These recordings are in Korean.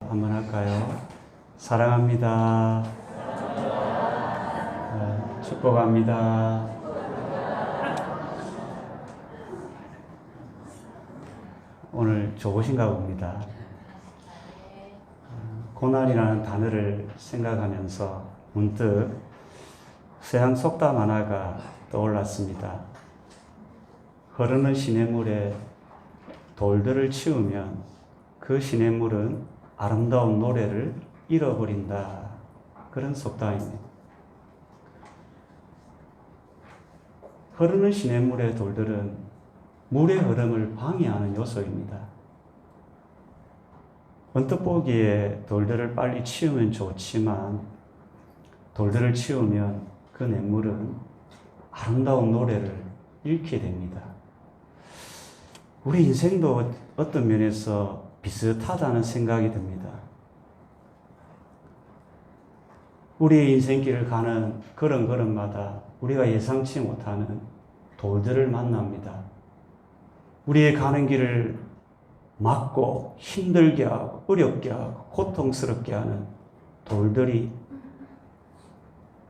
한번 할까요? 사랑합니다. 축복합니다. 오늘 좋으신가 봅니다. 고난이라는 단어를 생각하면서 문득 서양 속담 하나가 떠올랐습니다. 흐르는 시냇물에 돌들을 치우면 그 시냇물은 아름다운 노래를 잃어버린다. 그런 속담입니다. 흐르는 시냇물의 돌들은 물의 흐름을 방해하는 요소입니다. 언뜻 보기에 돌들을 빨리 치우면 좋지만 돌들을 치우면 그 냇물은 아름다운 노래를 잃게 됩니다. 우리 인생도 어떤 면에서 비슷하다는 생각이 듭니다. 우리의 인생길을 가는 걸음걸음마다 우리가 예상치 못하는 돌들을 만납니다. 우리의 가는 길을 막고 힘들게 하고 어렵게 하고 고통스럽게 하는 돌들이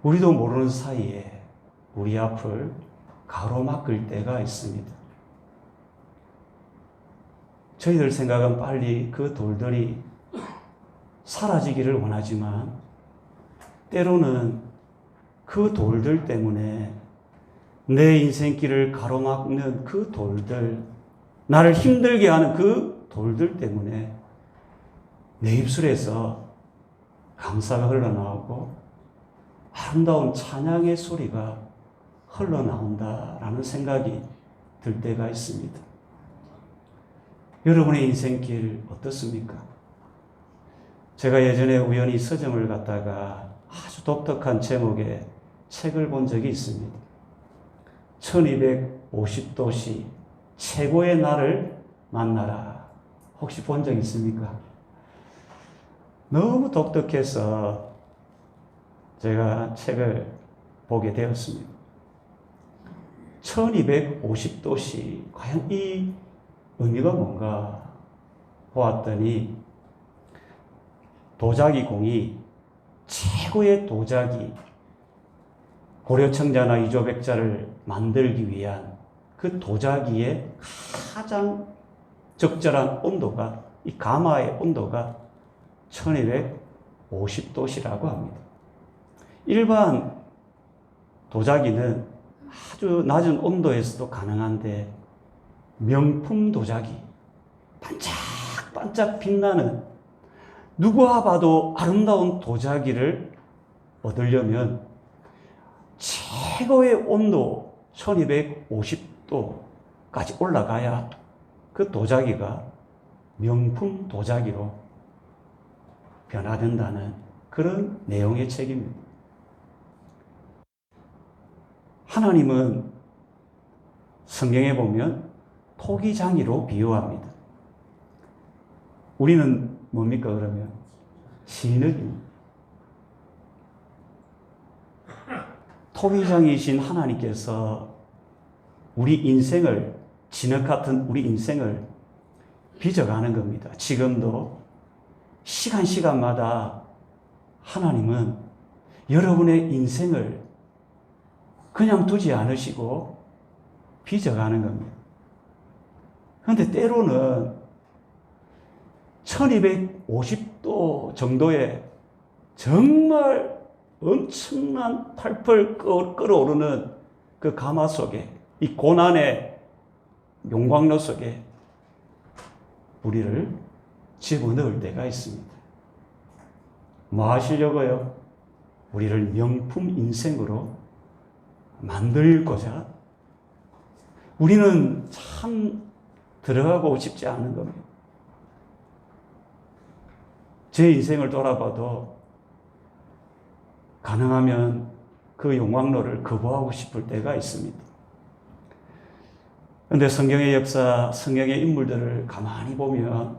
우리도 모르는 사이에 우리 앞을 가로막을 때가 있습니다. 저희들 생각은 빨리 그 돌들이 사라지기를 원하지만 때로는 그 돌들 때문에 내 인생길을 가로막는 그 돌들, 나를 힘들게 하는 그 돌들 때문에 내 입술에서 감사가 흘러나오고 아름다운 찬양의 소리가 흘러나온다라는 생각이 들 때가 있습니다. 여러분의 인생길 어떻습니까? 제가 예전에 우연히 서점을 갔다가 아주 독특한 제목의 책을 본 적이 있습니다. 1250도시 최고의 나를 만나라. 혹시 본 적 있습니까? 너무 독특해서 제가 책을 보게 되었습니다. 1250도시, 과연 이 의미가 뭔가 보았더니 도자기 공이 최고의 도자기 고려청자나 이조백자를 만들기 위한 그 도자기의 가장 적절한 온도가 이 가마의 온도가 1250도시라고 합니다. 일반 도자기는 아주 낮은 온도에서도 가능한데 명품 도자기, 반짝반짝 빛나는 누구와 봐도 아름다운 도자기를 얻으려면 최고의 온도 1250도까지 올라가야 그 도자기가 명품 도자기로 변화된다는 그런 내용의 책입니다. 하나님은 성경에 보면 토기장이로 비유합니다. 우리는 뭡니까 그러면? 진흙입니다. 토기장이신 하나님께서 우리 인생을, 진흙 같은 우리 인생을 빚어가는 겁니다. 지금도 시간마다 하나님은 여러분의 인생을 그냥 두지 않으시고 빚어가는 겁니다. 그런데 때로는 1250도 정도의 정말 엄청난 팔팔 끓어오르는 그 가마 속에, 이 고난의 용광로 속에 우리를 집어넣을 때가 있습니다. 뭐 하시려고요? 우리를 명품 인생으로 만들고자 우리는 참 들어가고 싶지 않은 겁니다. 제 인생을 돌아봐도 가능하면 그 용광로를 거부하고 싶을 때가 있습니다. 그런데 성경의 역사, 성경의 인물들을 가만히 보면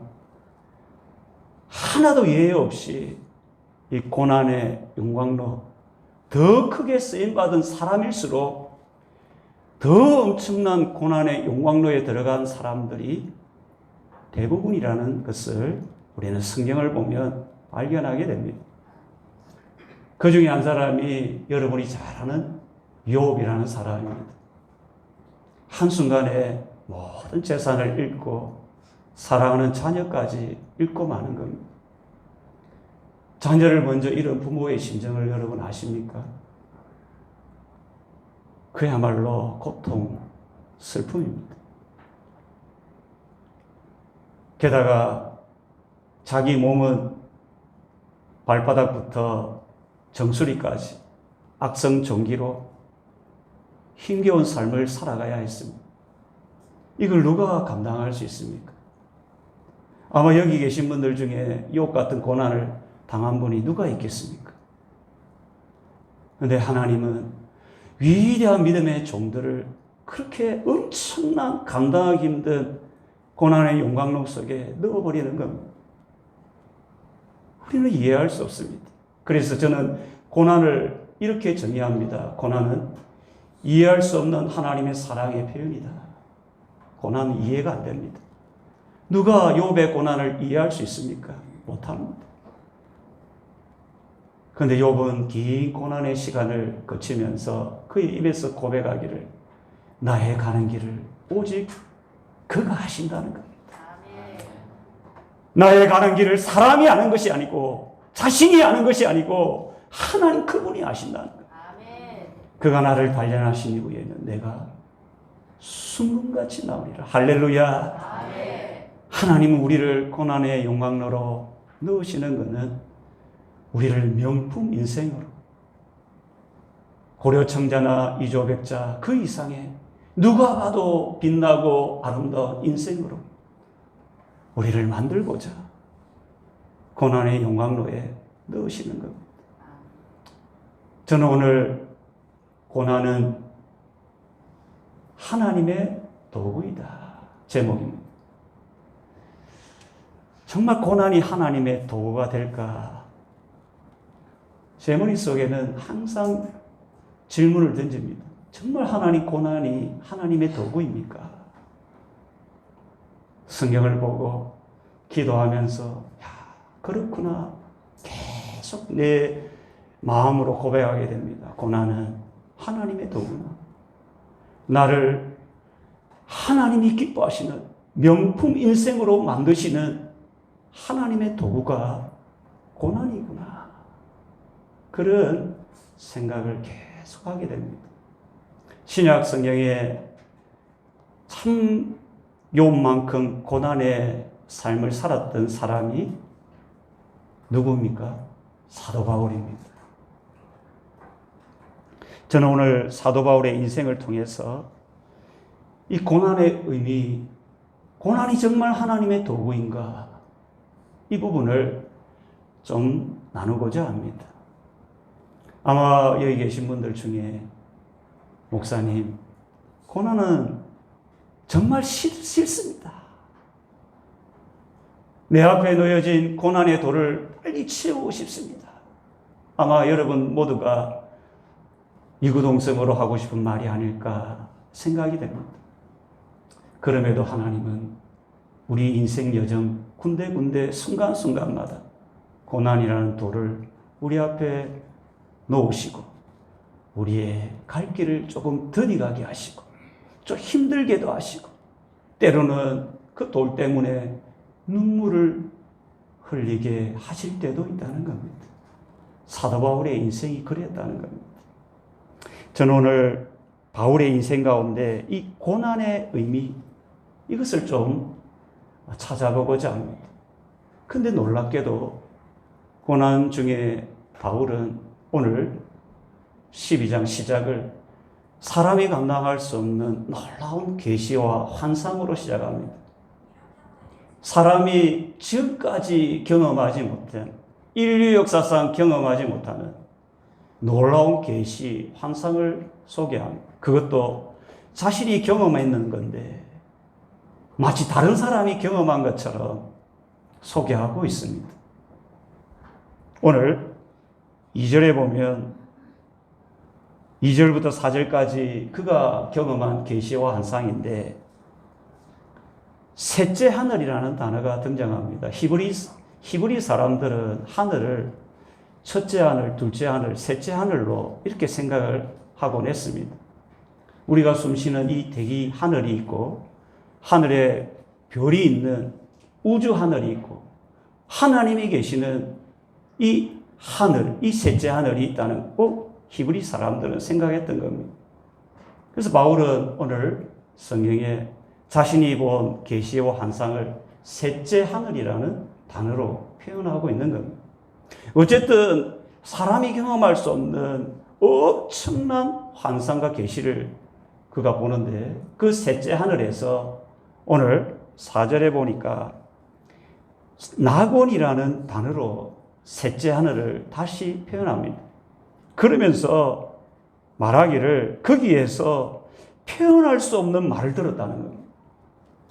하나도 예외 없이 이 고난의 용광로, 더 크게 쓰임받은 사람일수록 더 엄청난 고난의 용광로에 들어간 사람들이 대부분이라는 것을 우리는 성경을 보면 발견하게 됩니다. 그 중에 한 사람이 여러분이 잘 아는 욥이라는 사람입니다. 한순간에 모든 재산을 잃고 사랑하는 자녀까지 잃고 마는 겁니다. 자녀를 먼저 잃은 부모의 심정을 여러분 아십니까? 그야말로 고통, 슬픔입니다. 게다가 자기 몸은 발바닥부터 정수리까지 악성종기로 힘겨운 삶을 살아가야 했습니다. 이걸 누가 감당할 수 있습니까? 아마 여기 계신 분들 중에 욥 같은 고난을 당한 분이 누가 있겠습니까? 그런데 하나님은 위대한 믿음의 종들을 그렇게 엄청난 감당하기 힘든 고난의 용광로 속에 넣어버리는 겁니다. 우리는 이해할 수 없습니다. 그래서 저는 고난을 이렇게 정의합니다. 고난은 이해할 수 없는 하나님의 사랑의 표현이다. 고난은 이해가 안 됩니다. 누가 욥의 고난을 이해할 수 있습니까? 못합니다. 그런데 욥은 긴 고난의 시간을 거치면서 그의 입에서 고백하기를 나의 가는 길을 오직 그가 하신다는 겁니다. 나의 가는 길을 사람이 아는 것이 아니고 자신이 아는 것이 아니고 하나님 그분이 아신다는 거예요. 그가 나를 단련하신 이후에는 내가 순금같이 나오리라. 할렐루야. 하나님은 우리를 고난의 용광로로 넣으시는 것은 우리를 명품 인생으로 고려청자나 이조백자 그 이상의 누가 봐도 빛나고 아름다운 인생으로 우리를 만들고자 고난의 용광로에 넣으시는 겁니다. 저는 오늘 고난은 하나님의 도구이다. 제목입니다. 정말 고난이 하나님의 도구가 될까? 제 머릿속에는 항상 질문을 던집니다. 정말 고난이 하나님의 도구입니까? 성경을 보고 기도하면서 야, 그렇구나. 계속 내 마음으로 고백하게 됩니다. 고난은 하나님의 도구나. 나를 하나님이 기뻐하시는 명품 인생으로 만드시는 하나님의 도구가 고난이구나. 그런 생각을 계속하게 됩니다. 신약 성경에 참 욥만큼 고난의 삶을 살았던 사람이 누구입니까? 사도 바울입니다. 저는 오늘 사도 바울의 인생을 통해서 이 고난의 의미, 고난이 정말 하나님의 도구인가? 이 부분을 좀 나누고자 합니다. 아마 여기 계신 분들 중에 목사님, 고난은 정말 싫습니다. 내 앞에 놓여진 고난의 돌을 빨리 치우고 싶습니다. 아마 여러분 모두가 이구동성으로 하고 싶은 말이 아닐까 생각이 됩니다. 그럼에도 하나님은 우리 인생 여정 군데군데 순간순간마다 고난이라는 돌을 우리 앞에 놓으시고 우리의 갈 길을 조금 더디가게 하시고 좀 힘들게도 하시고 때로는 그 돌 때문에 눈물을 흘리게 하실 때도 있다는 겁니다. 사도 바울의 인생이 그랬다는 겁니다. 저는 오늘 바울의 인생 가운데 이 고난의 의미, 이것을 좀 찾아보고자 합니다. 근데 놀랍게도 고난 중에 바울은 오늘 12장 시작을 사람이 감당할 수 없는 놀라운 계시와 환상으로 시작합니다. 사람이 지금까지 경험하지 못한, 인류 역사상 경험하지 못하는 놀라운 계시, 환상을 소개합니다. 그것도 자신이 경험했는 건데 마치 다른 사람이 경험한 것처럼 소개하고 있습니다. 오늘 2절에 보면 2절부터 4절까지 그가 경험한 계시와 환상인데 셋째 하늘이라는 단어가 등장합니다. 히브리 사람들은 하늘을 첫째 하늘, 둘째 하늘, 셋째 하늘로 이렇게 생각을 하곤 했습니다. 우리가 숨쉬는 이 대기 하늘이 있고 하늘에 별이 있는 우주 하늘이 있고 하나님이 계시는 이 하늘, 이 셋째 하늘이 있다는 꼭 히브리 사람들은 생각했던 겁니다. 그래서 바울은 오늘 성경에 자신이 본 계시와 환상을 셋째 하늘이라는 단어로 표현하고 있는 겁니다. 어쨌든 사람이 경험할 수 없는 엄청난 환상과 계시를 그가 보는데 그 셋째 하늘에서 오늘 4절에 보니까 낙원이라는 단어로 셋째 하늘을 다시 표현합니다. 그러면서 말하기를 거기에서 표현할 수 없는 말을 들었다는 겁니다.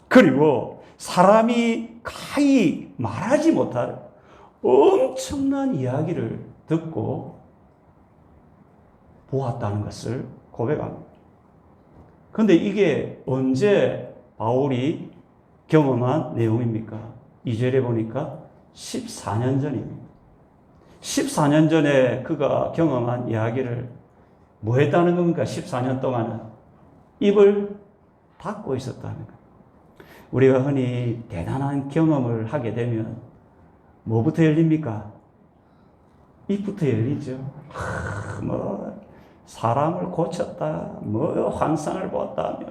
그리고 사람이 가히 말하지 못할 엄청난 이야기를 듣고 보았다는 것을 고백합니다. 그런데 이게 언제 바울이 경험한 내용입니까? 2절에 보니까 14년 전입니다. 14년 전에 그가 경험한 이야기를 뭐 했다는 겁니까? 14년 동안은 입을 닫고 있었다는 겁니다. 우리가 흔히 대단한 경험을 하게 되면 뭐부터 열립니까? 입부터 열리죠. 사람을 고쳤다, 환상을 보았다며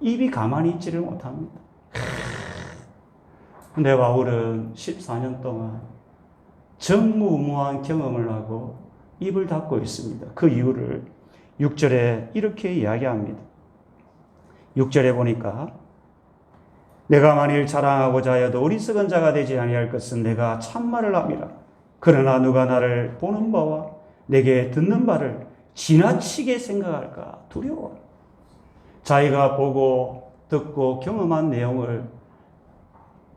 입이 가만히 있지를 못합니다. 근데 바울은 14년 동안 전무후무한 경험을 하고 입을 닫고 있습니다. 그 이유를 6절에 이렇게 이야기합니다. 6절에 보니까 내가 만일 자랑하고자 하여도 어리석은 자가 되지 아니할 것은 내가 참말을 함이라. 그러나 누가 나를 보는 바와 내게 듣는 바를 지나치게 생각할까 두려워. 자기가 보고 듣고 경험한 내용을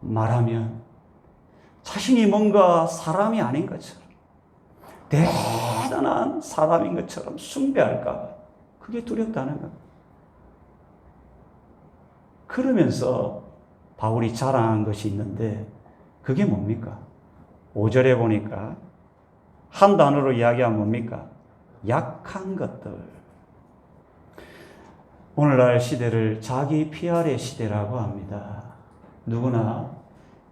말하면 자신이 뭔가 사람이 아닌 것처럼 대단한 사람인 것처럼 숭배할까 그게 두렵다는 겁니다. 그러면서 바울이 자랑한 것이 있는데 그게 뭡니까? 5절에 보니까 한 단어로 이야기하면 뭡니까? 약한 것들. 오늘날 시대를 자기 PR의 시대라고 합니다. 누구나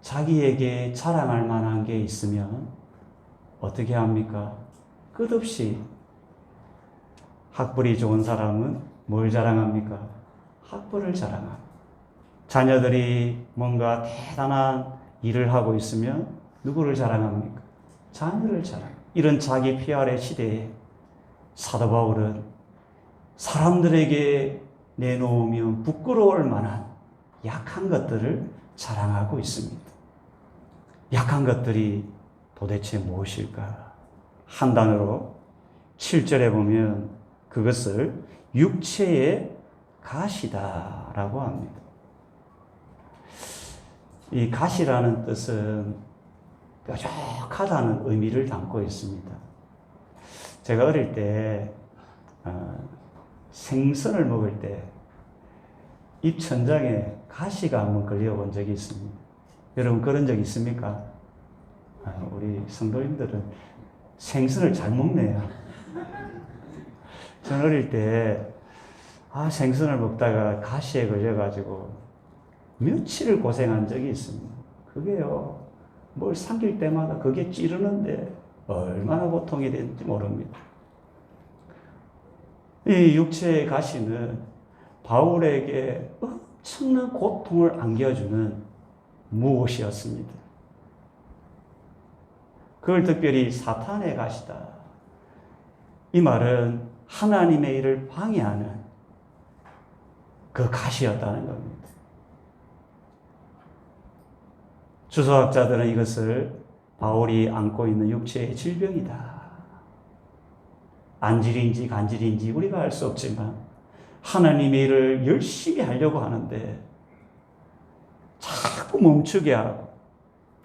자기에게 자랑할 만한 게 있으면 어떻게 합니까? 끝없이. 학벌이 좋은 사람은 뭘 자랑합니까? 학벌을 자랑합니다. 자녀들이 뭔가 대단한 일을 하고 있으면 누구를 자랑합니까? 자녀를 자랑합니다. 이런 자기 PR의 시대에 사도 바울은 사람들에게 내놓으면 부끄러울 만한 약한 것들을 자랑하고 있습니다. 약한 것들이 도대체 무엇일까? 한 단어로 7절에 보면 그것을 육체의 가시다라고 합니다. 이 가시라는 뜻은 뾰족하다는 의미를 담고 있습니다. 제가 어릴 때 생선을 먹을 때 입천장에 가시가 한번 걸려본 적이 있습니다. 여러분 그런 적 있습니까? 우리 성도님들은 생선을 잘 먹네요. 저는 어릴 때 생선을 먹다가 가시에 걸려가지고 며칠을 고생한 적이 있습니다. 그게요, 뭘 삼킬 때마다 그게 찌르는데 얼마나 고통이 되는지 모릅니다. 이 육체의 가시는 바울에게 엄청난 고통을 안겨주는 무엇이었습니다. 그걸 특별히 사탄의 가시다. 이 말은 하나님의 일을 방해하는 그 가시였다는 겁니다. 주석학자들은 이것을 바울이 안고 있는 육체의 질병이다. 안질인지 간질인지 우리가 알 수 없지만 하나님의 일을 열심히 하려고 하는데 자꾸 멈추게 하고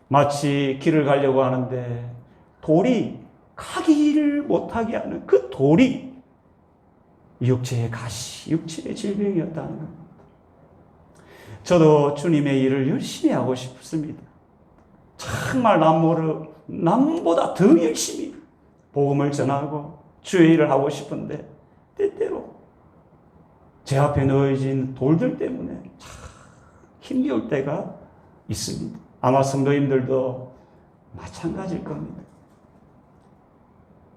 마치 길을 가려고 하는데 돌이 가기를 못하게 하는 그 돌이 육체의 가시, 육체의 질병이었다는 겁니다. 저도 주님의 일을 열심히 하고 싶습니다. 정말 남보다 더 열심히 복음을 전하고 주의 일을 하고 싶은데 때때로 제 앞에 놓여진 돌들 때문에 참 힘겨울 때가 있습니다. 아마 성도님들도 마찬가지일 겁니다.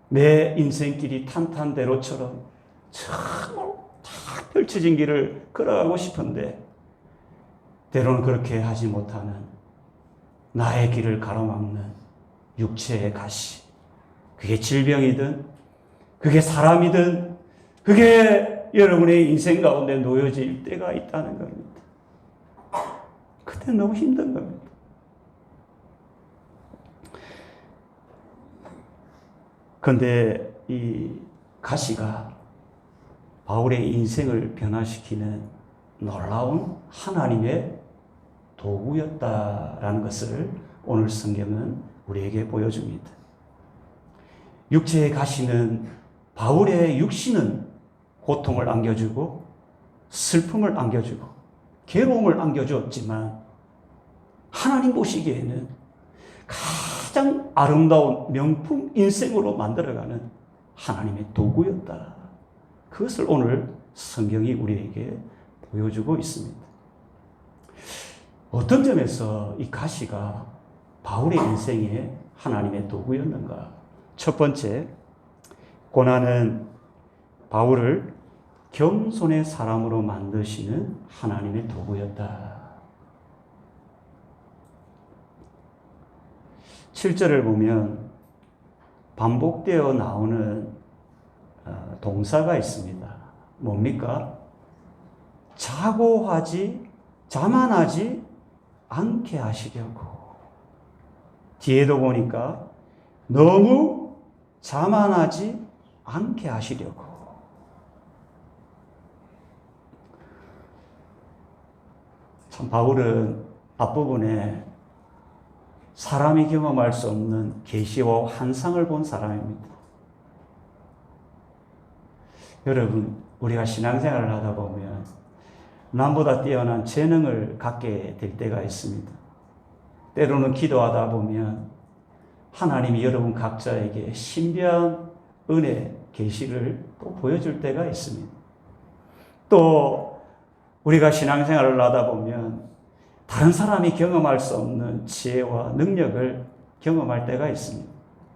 내 인생길이 탄탄대로처럼 정말 탁 펼쳐진 길을 걸어가고 싶은데 때로는 그렇게 하지 못하는 나의 길을 가로막는 육체의 가시, 그게 질병이든 그게 사람이든 그게 여러분의 인생 가운데 놓여질 때가 있다는 겁니다. 그때 너무 힘든 겁니다. 그런데 이 가시가 바울의 인생을 변화시키는 놀라운 하나님의 도구였다라는 것을 오늘 성경은 우리에게 보여줍니다. 육체의 가시는 바울의 육신은 고통을 안겨주고 슬픔을 안겨주고 괴로움을 안겨주었지만 하나님 보시기에는 가장 아름다운 명품 인생으로 만들어가는 하나님의 도구였다. 그것을 오늘 성경이 우리에게 보여주고 있습니다. 어떤 점에서 이 가시가 바울의 인생에 하나님의 도구였는가? 첫 번째, 고난은 바울을 겸손의 사람으로 만드시는 하나님의 도구였다. 7절을 보면 반복되어 나오는 동사가 있습니다. 뭡니까? 자만하지 않게 하시려고. 뒤에도 보니까 너무 자만하지 않게 하시려고. 참 바울은 앞부분에 사람이 경험할 수 없는 계시와 환상을 본 사람입니다. 여러분, 우리가 신앙생활을 하다 보면 남보다 뛰어난 재능을 갖게 될 때가 있습니다. 때로는 기도하다 보면 하나님이 여러분 각자에게 신비한 은혜, 계시를 또 보여줄 때가 있습니다. 또 우리가 신앙생활을 하다 보면 다른 사람이 경험할 수 없는 지혜와 능력을 경험할 때가 있습니다.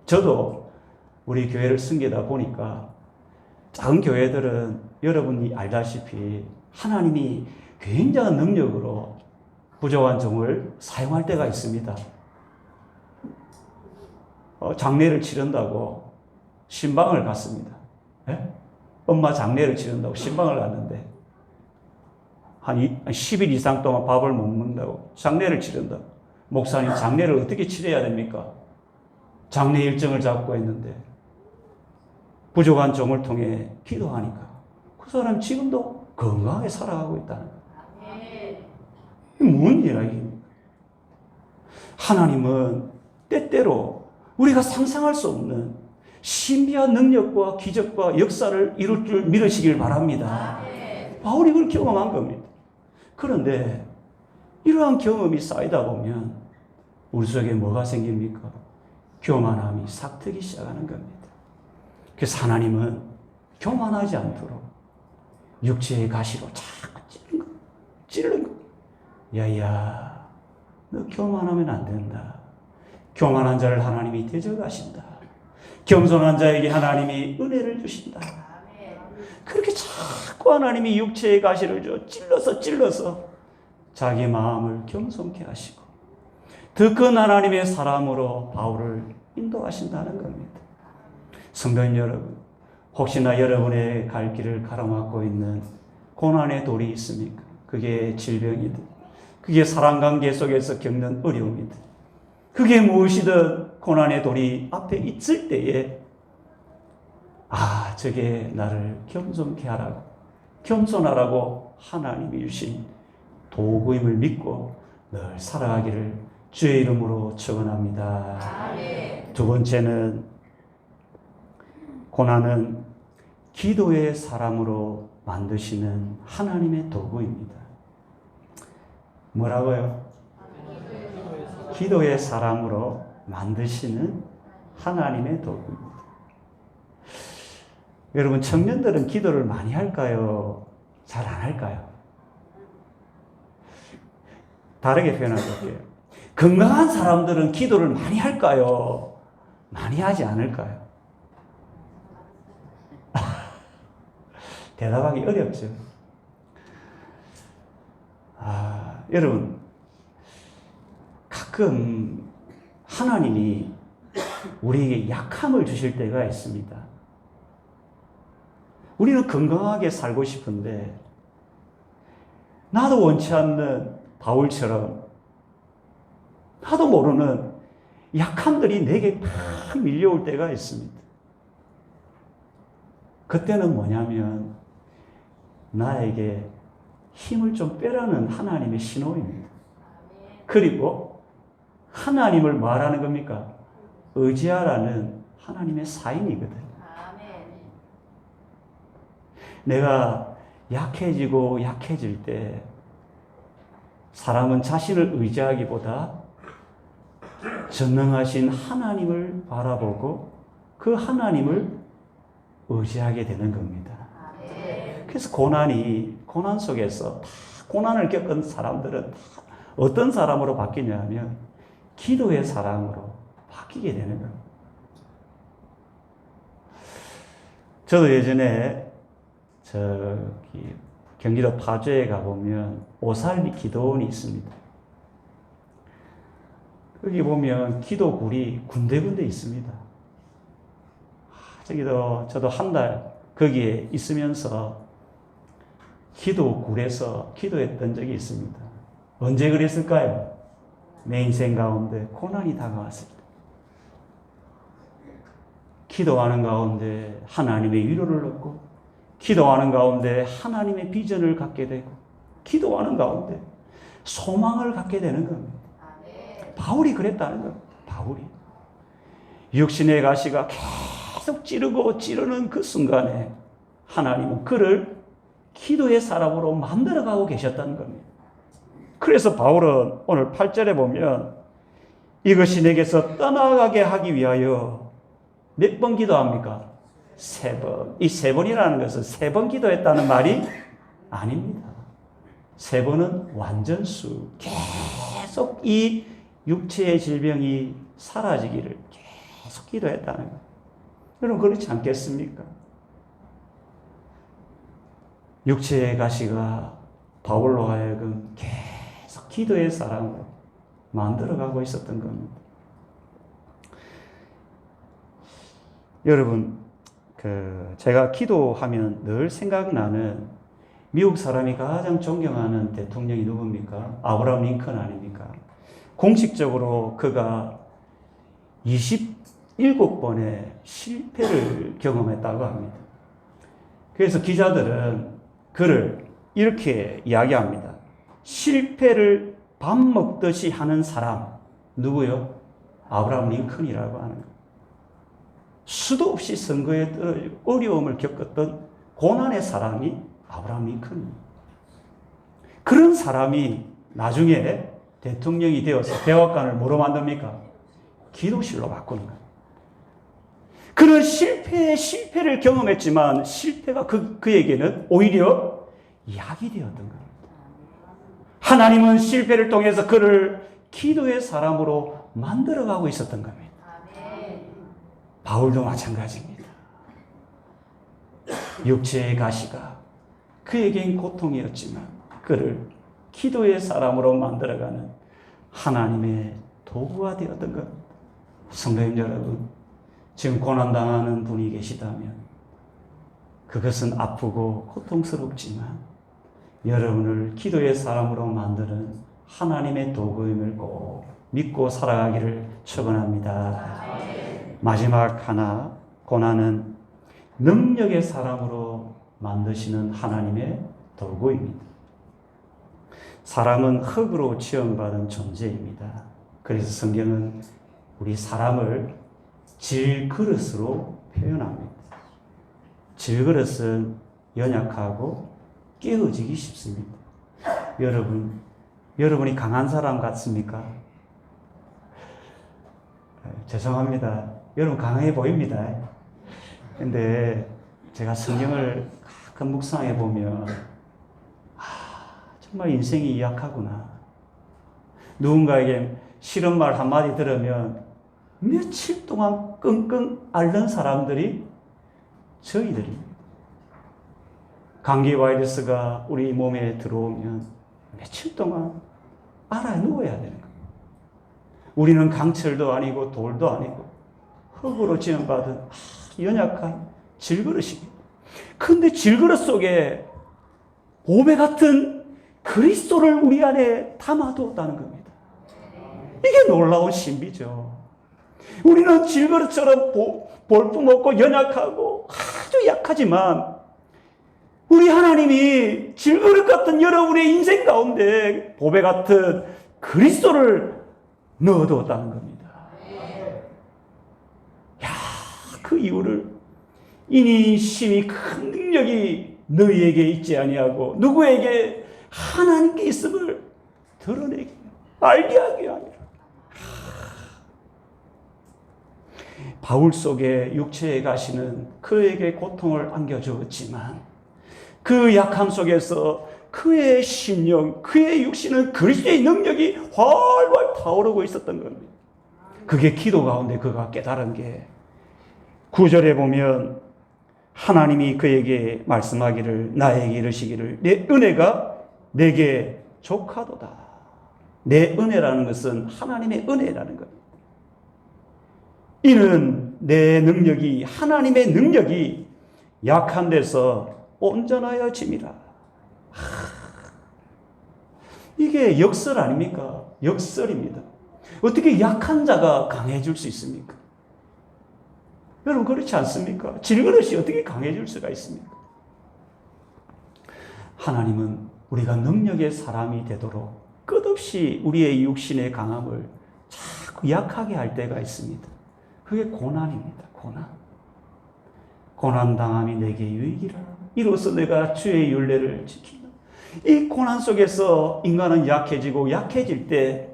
저도 우리 교회를 섬기다 보니까 작은 교회들은 여러분이 알다시피 하나님이 굉장한 능력으로 부족한 종을 사용할 때가 있습니다. 장례를 치른다고 신방을 갔습니다. 네? 엄마 장례를 치른다고 신방을 갔는데 한 10일 이상 동안 밥을 못 먹는다고 장례를 치른다고. 목사님, 장례를 어떻게 치러야 됩니까? 장례 일정을 잡고 있는데 부족한 종을 통해 기도하니까 그 사람 지금도 건강하게 살아가고 있다는 거예요. 이게 뭔 이야기입니까? 하나님은 때때로 우리가 상상할 수 없는 신비한 능력과 기적과 역사를 이룰 줄 믿으시길 바랍니다. 바울이 그걸 경험한 겁니다. 그런데 이러한 경험이 쌓이다 보면 우리 속에 뭐가 생깁니까? 교만함이 싹트기 시작하는 겁니다. 그래서 하나님은 교만하지 않도록 육체의 가시로 자꾸 찌르는 거. 야야, 너 교만하면 안 된다. 교만한 자를 하나님이 대적하신다. 겸손한 자에게 하나님이 은혜를 주신다. 그렇게 자꾸 하나님이 육체의 가시를 찔러서 자기 마음을 겸손케 하시고 더 큰 하나님의 사람으로 바울을 인도하신다는 겁니다. 성도님 여러분, 혹시나 여러분의 갈 길을 가로막고 있는 고난의 돌이 있습니까? 그게 질병이든 그게 사랑관계 속에서 겪는 어려움이든 그게 무엇이든 고난의 돌이 앞에 있을 때에 저게 나를 겸손케 하라고, 겸손하라고 하나님이 주신 도구임을 믿고 늘 살아가기를 주의 이름으로 축원합니다. 두 번째는 고난은 기도의 사람으로 만드시는 하나님의 도구입니다. 뭐라고요? 기도의 사람으로 만드시는 하나님의 도구입니다. 여러분, 청년들은 기도를 많이 할까요? 잘 안 할까요? 다르게 표현해 볼게요. 건강한 사람들은 기도를 많이 할까요? 많이 하지 않을까요? 대답하기 어렵죠. 여러분, 가끔 하나님이 우리에게 약함을 주실 때가 있습니다. 우리는 건강하게 살고 싶은데, 나도 원치 않는 바울처럼 나도 모르는 약함들이 내게 막 밀려올 때가 있습니다. 그때는 뭐냐면 나에게 힘을 좀 빼라는 하나님의 신호입니다. 그리고 하나님을 말하는 겁니까? 의지하라는 하나님의 사인이거든요. 내가 약해지고 약해질 때 사람은 자신을 의지하기보다 전능하신 하나님을 바라보고 그 하나님을 의지하게 되는 겁니다. 그래서 고난 속에서 다 고난을 겪은 사람들은 다 어떤 사람으로 바뀌냐면 기도의 사람으로 바뀌게 되는 겁니다. 저도 예전에 경기도 파주에 가보면 오살리 기도원이 있습니다. 거기 보면 기도굴이 군데군데 있습니다. 저도 한 달 거기에 있으면서 기도굴에서 기도했던 적이 있습니다. 언제 그랬을까요? 내 인생 가운데 고난이 다가왔을 때. 기도하는 가운데 하나님의 위로를 얻고, 기도하는 가운데 하나님의 비전을 갖게 되고, 기도하는 가운데 소망을 갖게 되는 겁니다. 바울이 그랬다는 겁니다. 바울이. 육신의 가시가 계속 찌르는 그 순간에 하나님은 그를 기도의 사람으로 만들어가고 계셨다는 겁니다. 그래서 바울은 오늘 8절에 보면 이것이 내게서 떠나가게 하기 위하여 몇 번 기도합니까? 3번. 이 3번이라는 것은 3번 기도했다는 말이 아닙니다. 3번은 완전수. 계속 이 육체의 질병이 사라지기를 계속 기도했다는 거예요. 여러분, 그렇지 않겠습니까? 육체의 가시가 바울로 하여금 계속 기도의 사람으로 만들어가고 있었던 겁니다. 여러분, 제가 기도하면 늘 생각나는 미국 사람이 가장 존경하는 대통령이 누굽니까? 아브라함 링컨 아닙니까? 공식적으로 그가 27번의 실패를 경험했다고 합니다. 그래서 기자들은 그를 이렇게 이야기합니다. 실패를 밥 먹듯이 하는 사람, 누구요? 아브라함 링컨이라고 하는 거예요. 수도 없이 선거에 떨어지고 어려움을 겪었던 고난의 사람이 아브라함 링컨입니다. 그런 사람이 나중에 대통령이 되어서 백악관을 뭐로 만듭니까? 기도실로 바꾸는 거예요. 그는 실패를 경험했지만 실패가 그에게는 오히려 약이 되었던 겁니다. 하나님은 실패를 통해서 그를 기도의 사람으로 만들어가고 있었던 겁니다. 바울도 마찬가지입니다. 육체의 가시가 그에겐 고통이었지만 그를 기도의 사람으로 만들어가는 하나님의 도구가 되었던 겁니다. 성도님 여러분, 지금 고난당하는 분이 계시다면 그것은 아프고 고통스럽지만 여러분을 기도의 사람으로 만드는 하나님의 도구임을 꼭 믿고 살아가기를 축원합니다. 마지막 하나, 고난은 능력의 사람으로 만드시는 하나님의 도구입니다. 사람은 흙으로 지음받은 존재입니다. 그래서 성경은 우리 사람을 질그릇으로 표현합니다. 질그릇은 연약하고 깨어지기 쉽습니다. 여러분이 강한 사람 같습니까? 죄송합니다. 여러분 강해 보입니다. 근데 제가 성경을 가끔 묵상해 보면 정말 인생이 약하구나. 누군가에게 싫은 말 한마디 들으면 며칠 동안 끙끙 앓는 사람들이 저희들입니다. 감기 바이러스가 우리 몸에 들어오면 며칠 동안 알아 누워야 되는 거예요. 우리는 강철도 아니고 돌도 아니고 흙으로 지음받은 연약한 질그릇입니다. 그런데 질그릇 속에 보배 같은 그리스도를 우리 안에 담아두었다는 겁니다. 이게 놀라운 신비죠. 우리는 질그릇처럼 볼품없고 연약하고 아주 약하지만 우리 하나님이 질그릇 같은 여러분의 인생 가운데 보배 같은 그리스도를 넣어두었다는 겁니다. 야, 그 이유를 이니 심히 큰 능력이 너희에게 있지 아니하고 누구에게 하나님께 있음을 드러내게 알게 하게 하니라. 바울 속에 육체에 가시는 그에게 고통을 안겨주었지만 그 약함 속에서 그의 심령, 그의 육신은 그리스도의 능력이 활활 타오르고 있었던 겁니다. 그게 기도 가운데 그가 깨달은 게 9절에 보면 하나님이 그에게 말씀하기를 나에게 이르시기를 내 은혜가 내게 족하도다. 내 은혜라는 것은 하나님의 은혜라는 겁니다. 이는 내 능력이 하나님의 능력이 약한 데서 온전하여짐이라. 이게 역설 아닙니까? 역설입니다. 어떻게 약한 자가 강해질 수 있습니까? 여러분 그렇지 않습니까? 질그릇이 어떻게 강해질 수가 있습니까? 하나님은 우리가 능력의 사람이 되도록 끝없이 우리의 육신의 강함을 자꾸 약하게 할 때가 있습니다. 그게 고난입니다. 고난당함이 내게 유익이라. 이로써 내가 주의 율례를 지킨다. 이 고난 속에서 인간은 약해지고 약해질 때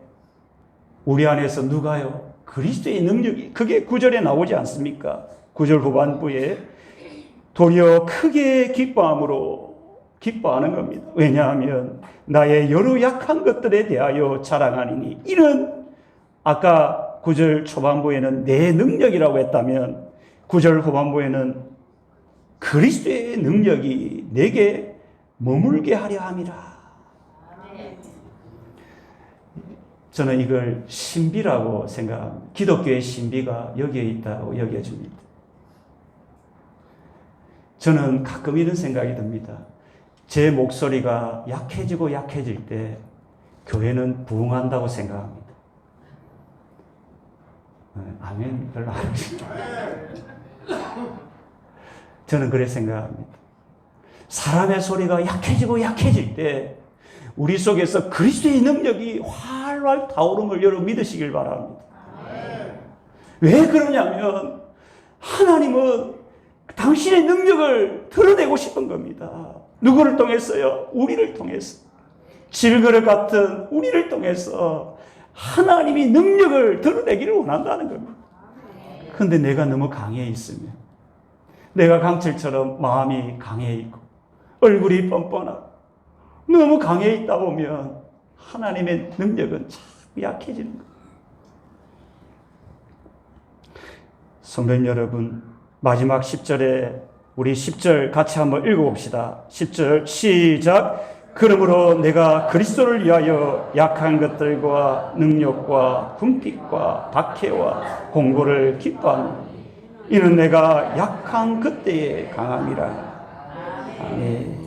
우리 안에서 누가요? 그리스도의 능력이 그게 9절에 나오지 않습니까? 9절 후반부에 도리어 크게 기뻐하는 겁니다. 왜냐하면 나의 여러 약한 것들에 대하여 자랑하니니 이는 아까 9절 초반부에는 내 능력이라고 했다면 9절 후반부에는 그리스도의 능력이 내게 머물게 하려 함이라. 저는 이걸 신비라고 생각합니다. 기독교의 신비가 여기에 있다고 여겨집니다. 저는 가끔 이런 생각이 듭니다. 제 목소리가 약해지고 약해질 때 교회는 부흥한다고 생각합니다. 아멘 별로 안 하시죠. 저는 그렇게 생각합니다. 사람의 소리가 약해지고 약해질 때 우리 속에서 그리스도의 능력이 활활 타오름을 여러분 믿으시길 바랍니다. 왜 그러냐면 하나님은 당신의 능력을 드러내고 싶은 겁니다. 누구를 통해서요? 우리를 통해서. 질그릇 같은 우리를 통해서 하나님이 능력을 드러내기를 원한다는 겁니다. 그런데 내가 너무 강해 있으면 내가 강철처럼 마음이 강해 있고 얼굴이 뻔뻔하고 너무 강해 있다 보면 하나님의 능력은 자꾸 약해지는 거예요. 성도님 여러분, 마지막 10절에 우리 10절 같이 한번 읽어봅시다. 10절 시작. 그러므로 내가 그리스도를 위하여 약한 것들과 능력과 궁핍과 박해와 공고를 기뻐하노니 이는 내가 약한 그때의 강함이라. 아멘.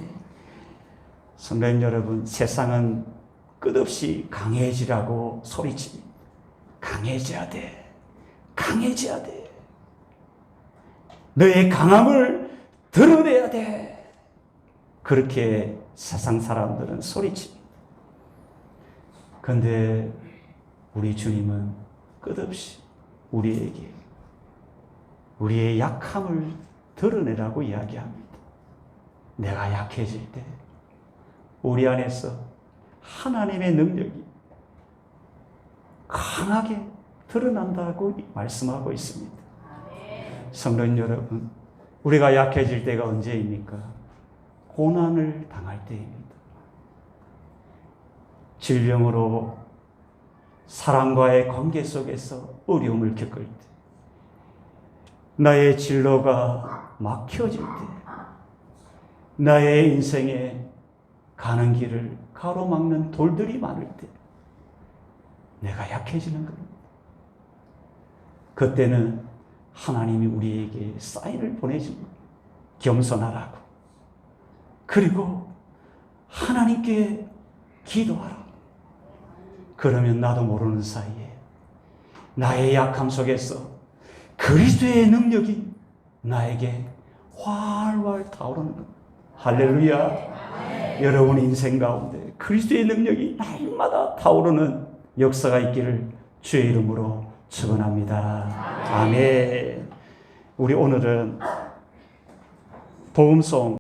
성도님 여러분, 세상은 끝없이 강해지라고 소리칩니다. 강해져야 돼. 강해져야 돼. 너의 강함을 드러내야 돼. 그렇게 세상 사람들은 소리칩니다. 그런데 우리 주님은 끝없이 우리에게 우리의 약함을 드러내라고 이야기합니다. 내가 약해질 때 우리 안에서 하나님의 능력이 강하게 드러난다고 말씀하고 있습니다. 성도 여러분, 우리가 약해질 때가 언제입니까? 고난을 당할 때입니다. 질병으로 사람과의 관계 속에서 어려움을 겪을 때, 나의 진로가 막혀질 때, 나의 인생에 가는 길을 가로막는 돌들이 많을 때 내가 약해지는 겁니다. 그때는 하나님이 우리에게 사인을 보내줍니다. 겸손하라고. 그리고 하나님께 기도하라. 그러면 나도 모르는 사이에 나의 약함 속에서 그리스도의 능력이 나에게 활활 타오르는 겁니다. 할렐루야. 여러분의 인생 가운데 그리스도의 능력이 날마다 타오르는 역사가 있기를 주의 이름으로 축원합니다. 아멘. 우리 오늘은 복음송